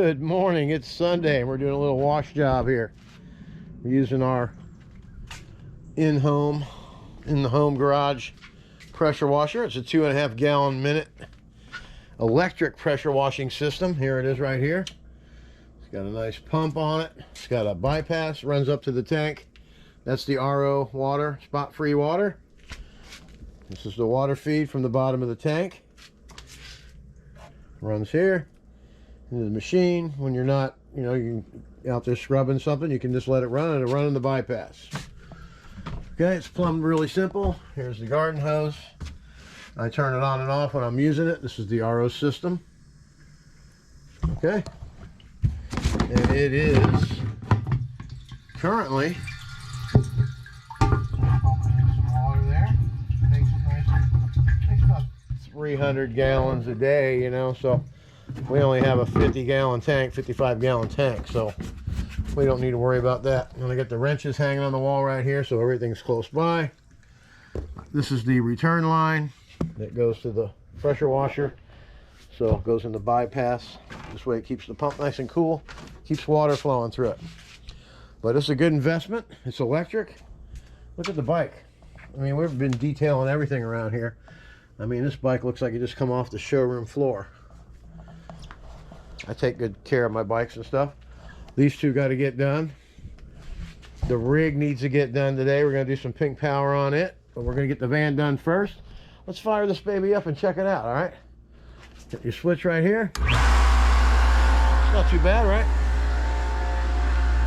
Good morning. It's Sunday and we're doing a little wash job here. We're using our in the home garage pressure washer. It's a 2.5 gallon minute electric pressure washing system. Here it is right here. It's got a nice pump on it. It's got a bypass, runs up to the tank. That's the RO water, spot-free water. This is the water feed from the bottom of the tank. Runs here into the machine. When you're not, you're out there scrubbing something, you can just let it run, and it'll run in the bypass. Okay, it's plumbed really simple. Here's the garden hose. I turn it on and off when I'm using it. This is the RO system. Okay, and it is currently pumping in some water there. Makes it nice. Makes about 300 gallons a day, so we only have a 50-gallon tank, 55-gallon tank, so we don't need to worry about that. And I got the wrenches hanging on the wall right here, so everything's close by. This is the return line that goes to the pressure washer, so it goes in the bypass. This way it keeps the pump nice and cool, keeps water flowing through it. But it's a good investment. It's electric. Look at the bike. I mean, we've been detailing everything around here. I mean, this bike looks like it just come off the showroom floor. I take good care of my bikes and stuff. These two got to get done. The rig needs to get done today. We're going to do some pink power on it, but we're going to get the van done first. Let's fire this baby up and check it out, all right? Get your switch right here. It's not too bad, right?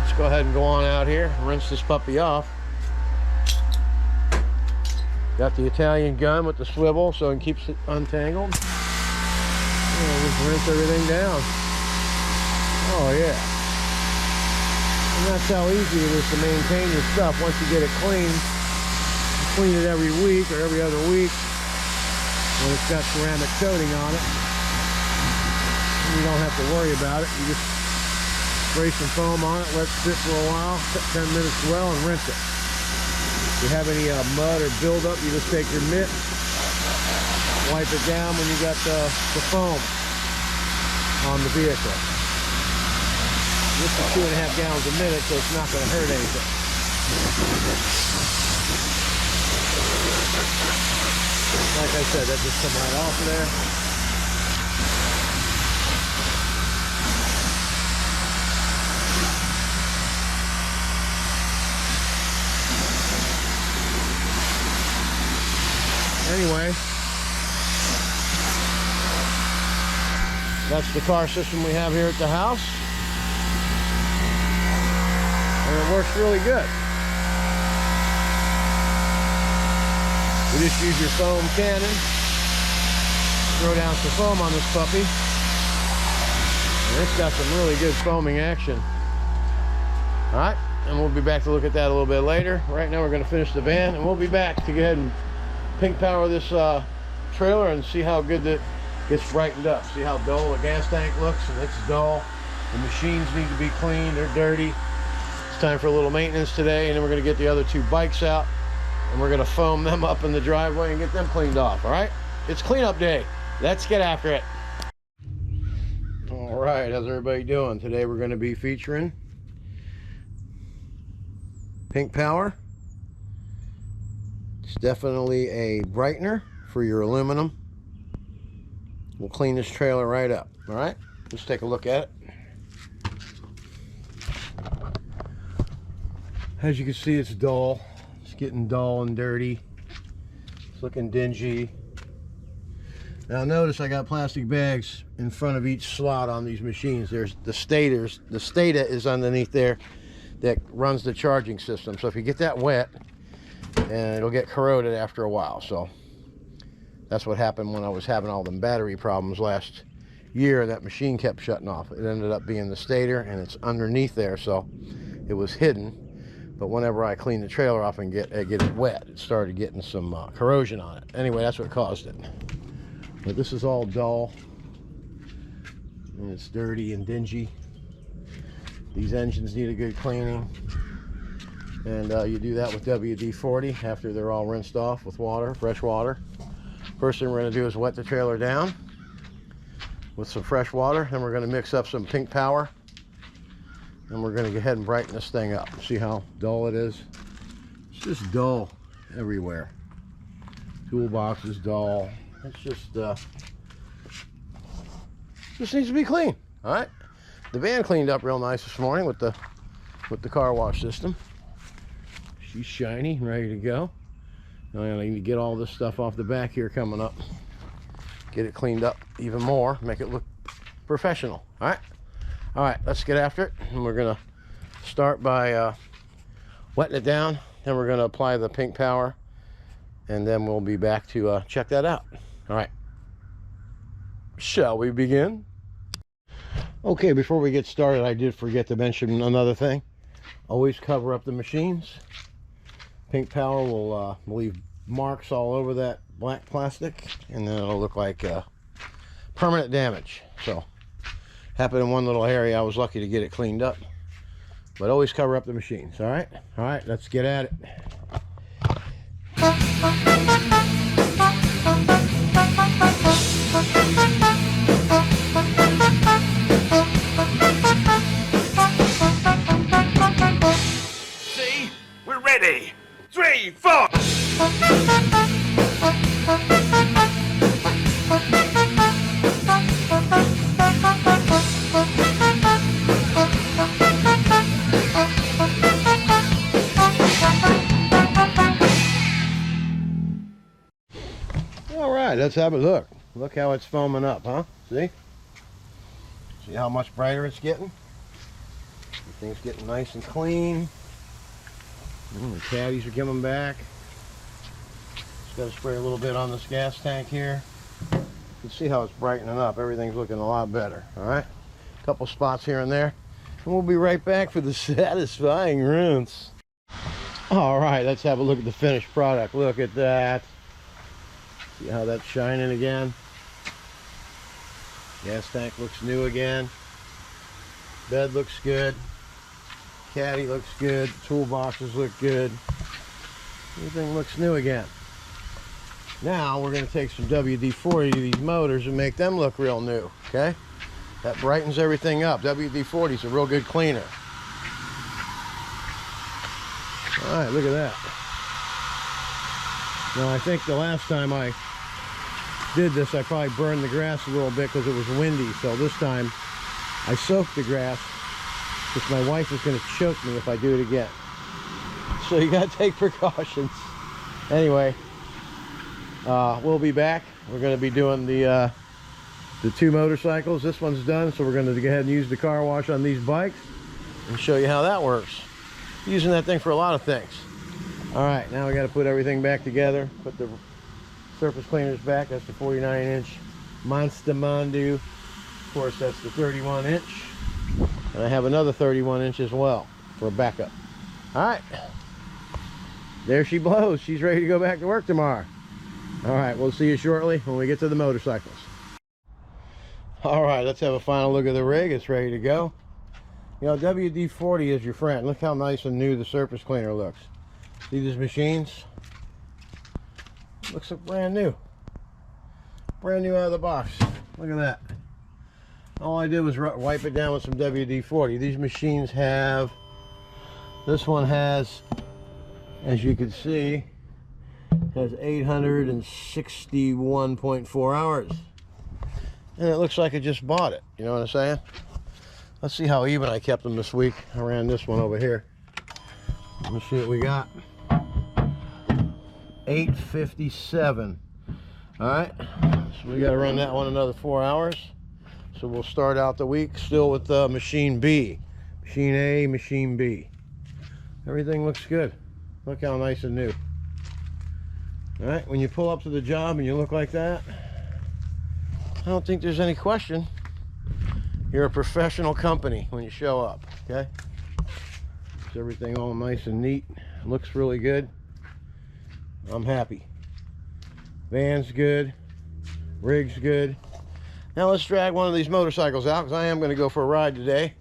Let's go ahead and go on out here and rinse this puppy off. Got the Italian gun with the swivel so it keeps it untangled. Just rinse everything down. Oh yeah. And that's how easy it is to maintain your stuff once you get it clean. You clean it every week or every other week when it's got ceramic coating on it. And you don't have to worry about it. You just spray some foam on it, let it sit for a while, 10 minutes well, and rinse it. If you have any mud or buildup, you just take your mitt, wipe it down when you got the foam on the vehicle. This is 2.5 gallons a minute, so it's not going to hurt anything. Like I said, that just come right off of there. Anyway, that's the car system we have here at the house, and it works really good. You just use your foam cannon, throw down some foam on this puppy, and it's got some really good foaming action. All right, and we'll be back to look at that a little bit later. Right now we're going to finish the van, and we'll be back to go ahead and pink power this trailer and see how good that gets brightened up. See how dull the gas tank looks, and it's dull. The machines need to be cleaned, they're dirty. It's time for a little maintenance today, and then we're going to get the other two bikes out and we're going to foam them up in the driveway and get them cleaned off. All right, it's cleanup day. Let's get after it. All right, how's everybody doing? Today we're going to be featuring pink power. It's definitely a brightener for your aluminum. We'll clean this trailer right up. All right, let's take a look at it. As you can see, it's dull. It's getting dull and dirty. It's looking dingy. Now notice I got plastic bags in front of each slot on these machines. There's the stators. The stator is underneath there that runs the charging system. So if you get that wet, and it'll get corroded after a while. So that's what happened when I was having all them battery problems last year. That machine kept shutting off. It ended up being the stator, and it's underneath there, so it was hidden. But whenever I cleaned the trailer off and get it wet, it started getting some corrosion on it. Anyway, that's what caused it. But this is all dull, and it's dirty and dingy. These engines need a good cleaning. And you do that with WD-40 after they're all rinsed off with water, fresh water. First thing we're going to do is wet the trailer down. with some fresh water. Then we're going to mix up some pink power. And we're going to go ahead and brighten this thing up. See how dull it is? It's just dull everywhere. Toolbox is dull. It's just needs to be clean. All right. The van cleaned up real nice this morning with the car wash system. She's shiny and ready to go. Now I need to get all this stuff off the back here coming up. Get it cleaned up even more. Make it look professional. All right. All right. Let's get after it. And we're gonna start by wetting it down. Then we're gonna apply the pink power, and then we'll be back to check that out. All right. Shall we begin? Okay, before we get started, I did forget to mention another thing. Always cover up the machines. Pink power will leave marks all over that black plastic, and then it'll look like permanent damage. So, happened in one little area. I was lucky to get it cleaned up. But always cover up the machines, all right? All right, let's get at it. See? We're ready. 3, 4. All right, let's have a look. Look how it's foaming up, huh? See? See how much brighter it's getting? Everything's getting nice and clean. The caddies are coming back. Just got to spray a little bit on this gas tank here. You can see how it's brightening up. Everything's looking a lot better. All right, a couple spots here and there, and we'll be right back for the satisfying rinse. All right, let's have a look at the finished product. Look at that. See how that's shining again? Gas tank looks new again. Bed looks good. Caddy looks good. Toolboxes look good. Everything looks new again. Now we're going to take some WD-40 to these motors and make them look real new. Okay? That brightens everything up. WD-40 is a real good cleaner. All right, look at that. Now I think the last time I did this, I probably burned the grass a little bit because it was windy. So this time I soaked the grass because my wife is going to choke me if I do it again. So you got to take precautions. Anyway, we'll be back. We're going to be doing the 2 motorcycles. This one's done, so we're going to go ahead and use the car wash on these bikes and show you how that works. Using that thing for a lot of things. All right, now we got to put everything back together. Put the surface cleaners back. That's the 49-inch Monster Mondu. Of course, that's the 31-inch. And I have another 31-inch as well for a backup. All right. There she blows. She's ready to go back to work tomorrow. All right, we'll see you shortly when we get to the motorcycles. All right, let's have a final look at the rig. It's ready to go. You know, WD-40 is your friend. Look how nice and new the surface cleaner looks. See these machines? Looks like brand new. Brand new out of the box. Look at that. All I did was wipe it down with some WD-40. These machines have, this one has, as you can see, has 861.4 hours. And it looks like I just bought it. You know what I'm saying? Let's see how even I kept them this week. I ran this one over here. Let's see what we got. 857. All right, so we got to run that one another 4 hours. So we'll start out the week still with machine B. Machine A, machine B. Everything looks good. Look how nice and new. All right, when you pull up to the job and you look like that, I don't think there's any question. You're a professional company when you show up, okay? Is everything all nice and neat? Looks really good. I'm happy. Van's good. Rig's good. Now let's drag one of these motorcycles out because I am going to go for a ride today.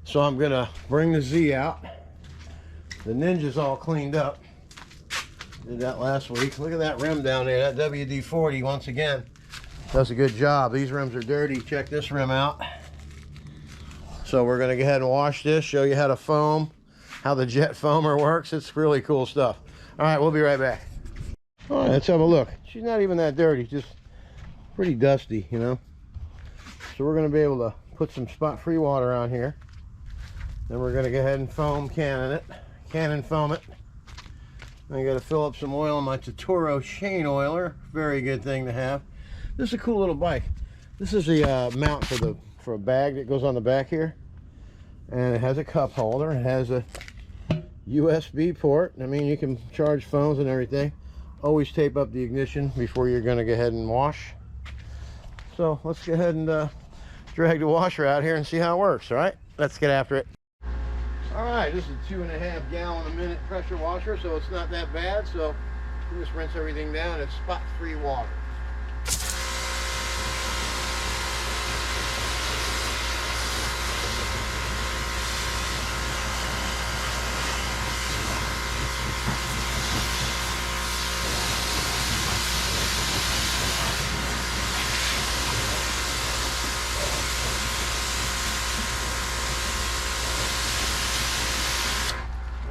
So I'm going to bring the Z out. The Ninja's all cleaned up. Did that last week. Look at that rim down there. That WD-40 once again Does a good job. These rims are dirty. Check this rim out. So we're gonna go ahead and wash this, show you how to foam, how the jet foamer works. It's really cool stuff. All right, we'll be right back. All right, let's have a look. She's not even that dirty, just pretty dusty, you know. So we're gonna be able to put some spot-free water on here. Then we're gonna go ahead and cannon foam it. I gotta fill up some oil in my Totoro chain oiler. Very good thing to have. This is a cool little bike. This is the mount for a bag that goes on the back here, and it has a cup holder. It has a USB port. I mean, you can charge phones and everything. Always tape up the ignition before you're going to go ahead and wash. So let's go ahead and drag the washer out here and see how it works. All right, let's get after it. All right, this is a 2.5 gallon a minute pressure washer, so it's not that bad. So you just rinse everything down. It's spot-free water.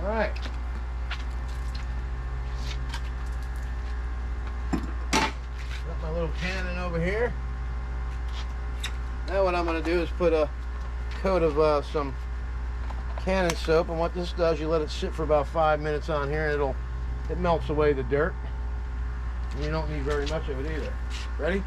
Alright. Got my little cannon over here. Now what I'm going to do is put a coat of some cannon soap, and what this does, you let it sit for about 5 minutes on here, and it melts away the dirt. And you don't need very much of it either. Ready?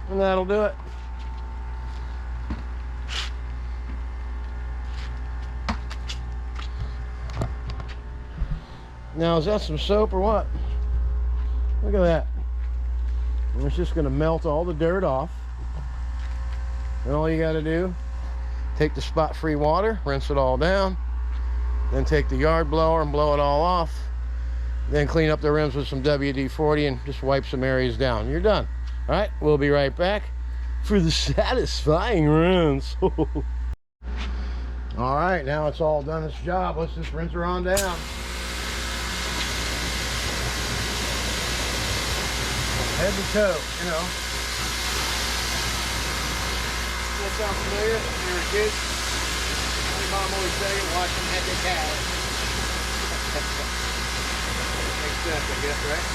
And that'll do it. Now, is that some soap or what? Look at that. And it's just going to melt all the dirt off. And all you got to do, take the spot-free water, rinse it all down, then take the yard blower and blow it all off, then clean up the rims with some WD-40 and just wipe some areas down. You're done. All right, we'll be right back for the satisfying rinse. All right, now it's all done its job. Let's just rinse her on down. Head to toe, you know. That sound familiar? When you were a kid? My mom always say, watch them head to cow. Makes sense, I guess, right?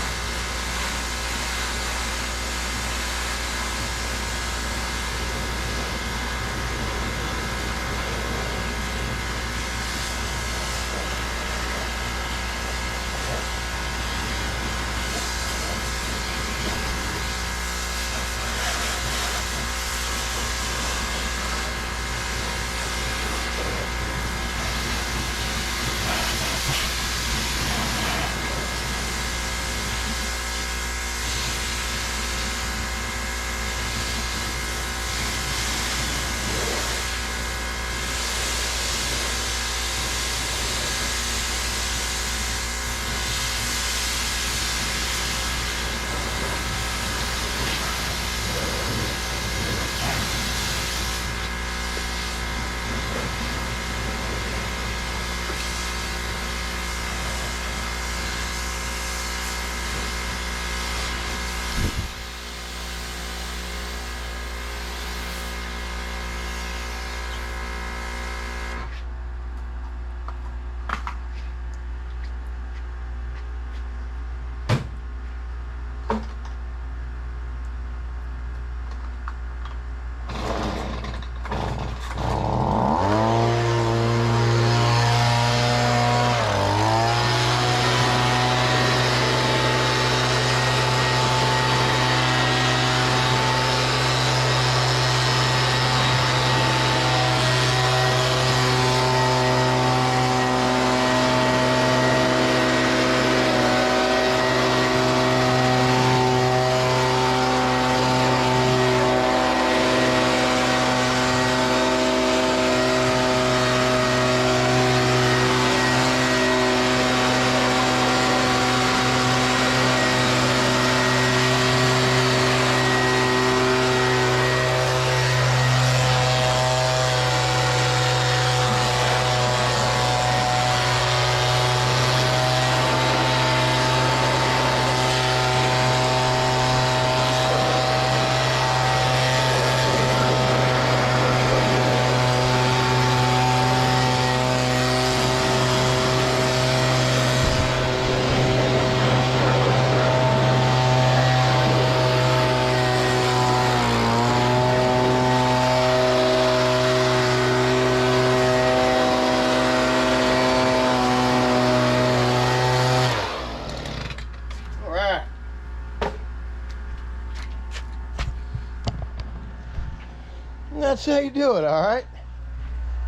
that's how you do it, all right?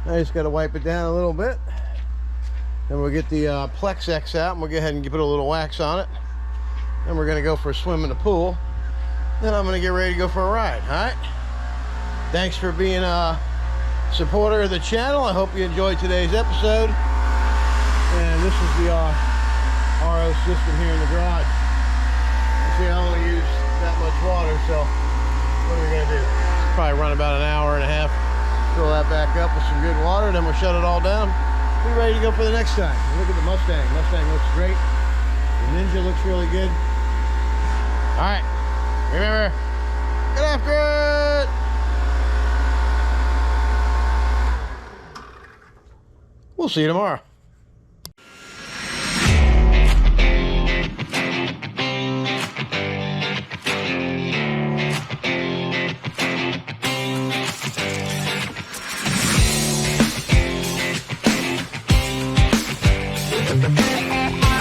I just got to wipe it down a little bit. Then we'll get the Plex X out, and we'll go ahead and put a little wax on it. Then we're going to go for a swim in the pool. Then I'm going to get ready to go for a ride, all right? Thanks for being a supporter of the channel. I hope you enjoyed today's episode. And this is the RO system here in the garage. See, I only use that much water, so what are we going to do? Probably run about an hour and a half. Fill that back up with some good water, then we'll shut it all down. Be ready to go for the next time. Look at the Mustang. Mustang looks great. The Ninja looks really good. All right, remember, get after it. We'll see you tomorrow. Thank you.